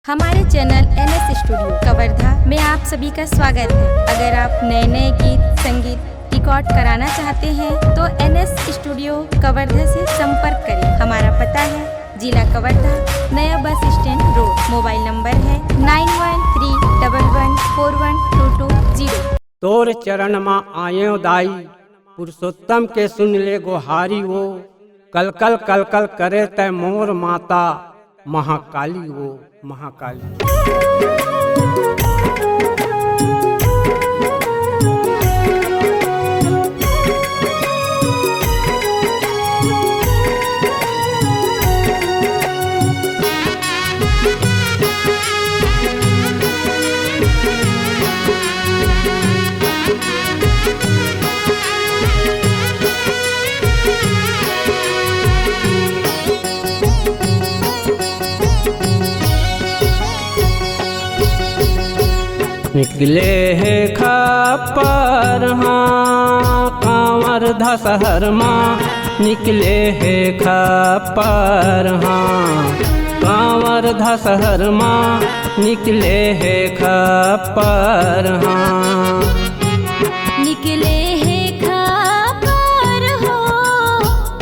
हमारे channel NS studio Kawardha में आप सभी का स्वागत है। अगर आप नए नए गीत संगीत रिकॉर्ड कराना चाहते हैं तो NS स्टूडियो कवर्धा से संपर्क करें। हमारा पता है जिला कवर्धा, नया bus stand road. Mobile number है 9131141220। तोर चरण माँ आयो दाई, पुरुषोत्तम के सुन ले गोहारी वो। कल कल करे तय मोर माता, महाकाली वो महाकाली। निकले है खप्पर हाँ कांवर धसहर माँ, निकले है खप्पर हाँ कांवर धसहर माँ, निकले है खप्पर हाँ। निकले है खप्पर हो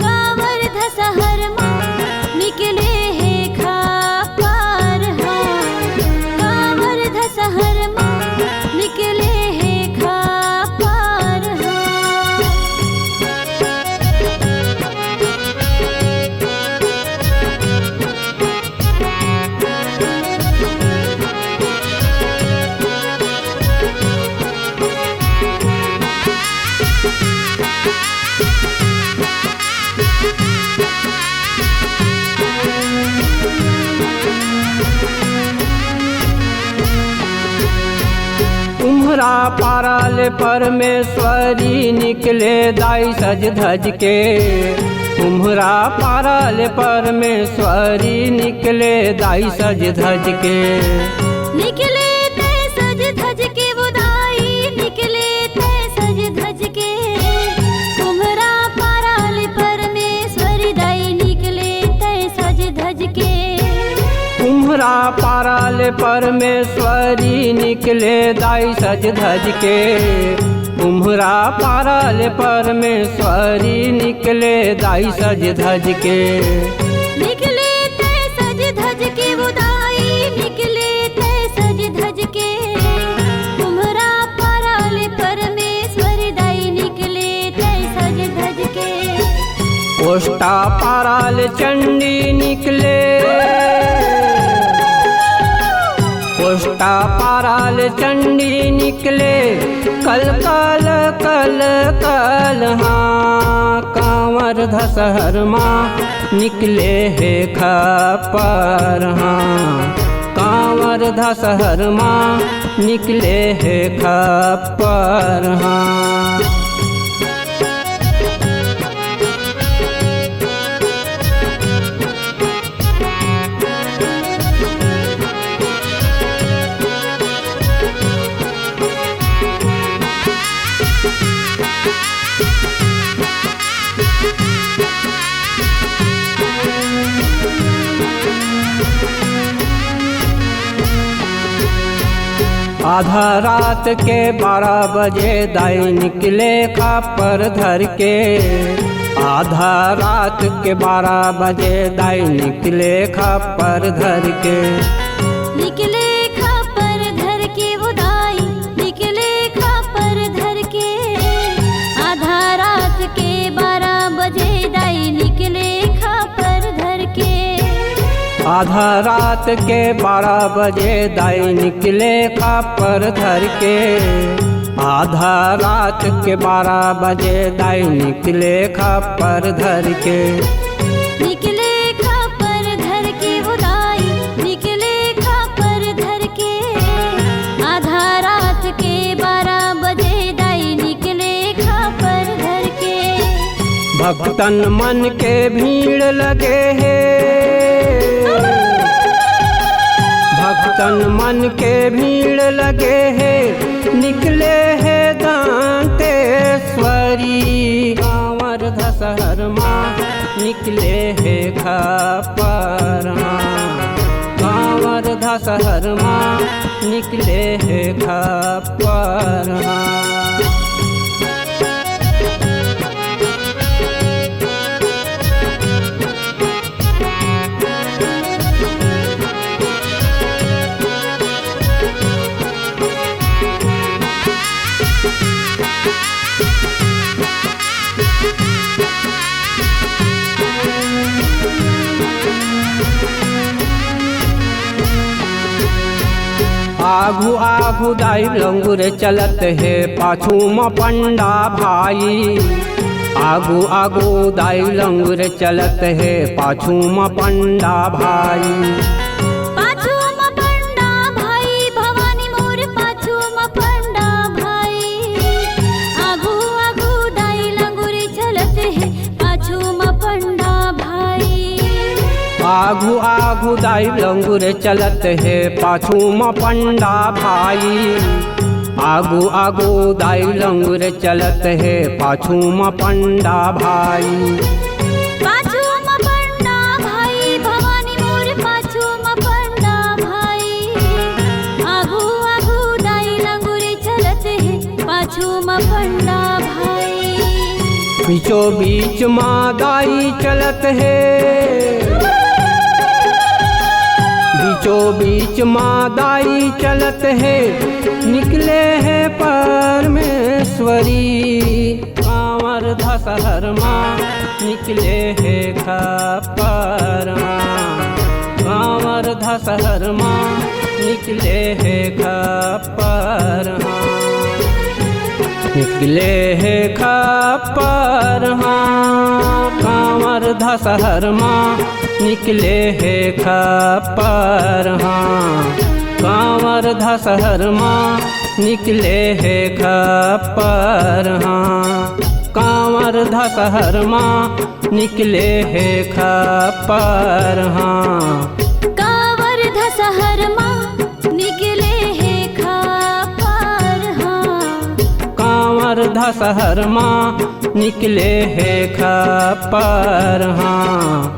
कांवर धसहर माँ, निकले है खप्पर हो कांवर धसहर माँ, निकले है खप्पर हो। तुम्हरा पाराल परमेश्वरी, निकले दाई सज धज के। तुम्हरा पाराल परमेश्वरी, निकले दाई सज धज के। निकले ते सज धज के वो दाई, निकले ते सज धज के। तुम्हरा पाराल परमेश्वरी दाई, निकले ते सज धज के। तुम्हरा पाराल परमेश्वरी, निकले दाई सज धज के। तुम्हरा पाराल परमेश्वरी, निकले दाई सज धज के। निकले ते सज धज के वो दाई, निकले ते सज धज के। तुम्हरा पाराल परमेश्वरी दाई, निकले ते सज धज के। ओष्टा पाराल चंडी निकले, ओष्टा पाराल चंडी निकले। कल कल हाँ कांवर धसहर माँ, निकले है खप्पर हाँ कांवर धसहर माँ, निकले है खप्पर हाँ। आधा रात के 12 बजे दाई, निकले खप्पर धर के। आधा रात के 12 बजे दाई, निकले खप्पर धर के। निकले खप्पर धर के वो दाई, निकले खप्पर धर के। आधा रात के 12 बजे दाई, निकले खप्पर धर के। आधा रात के 12 बजे दाई, निकले खप्पर धर के। आधा रात के 12 बजे दाई, निकले खप्पर धर के। निकले खप्पर धर के वो दाई, निकले खप्पर धर के। आधा रात के 12 बजे दाई, निकले खप्पर धर के। भक्तन मन के भीड़ लगे है, भक्तन मन के भीड़ लगे है। निकले है दांतेश्वरी, कांवर धसहर माँ, निकले है खप्पर हाँ कांवर धसहर माँ निकले है खप्पर हाँ। आघू आघू दाई लंगुर चलत है पाछू म पंडा भाई। आगू आगू दाई लंगुर चलत है पाछू म पंडा भाई। पाछू म पंडा भाई भवानी मोर पाछू म पंडा भाई। आगू आगू दाई लंगुर चलत है पाछू म पंडा भाई। आघू आघू दाई लंगुर चलत है पाछू म पंडा भाई। आगू आगू दाई लंगुर चलत है पाछू म पंडा भाई। पाछू म पंडा भाई भवानी मोर पाछू म पंडा भाई। आगू आगू दाई लंगुर चलत है पाछू म पंडा भाई। बीचों बीच माँ दाई चलत है। बीचों बीच माँ दाई चलत है निकले है परमेश्वरी। कांवर धसहर माँ निकले है खप्पर माँ। कांवर धसहर माँ निकले है खप्पर माँ। निकले है खप्पर हाँ। कांवर धसहर माँ निकले है खप्पर हाँ। कांवर धसहर माँ निकले है खप्पर हाँ। कांवर धसहर माँ निकले है खप्पर हाँ। कांवर धसहर माँ निकले है खप्पर हाँ। कांवर धसहर माँ निकले है खप्पर हाँ।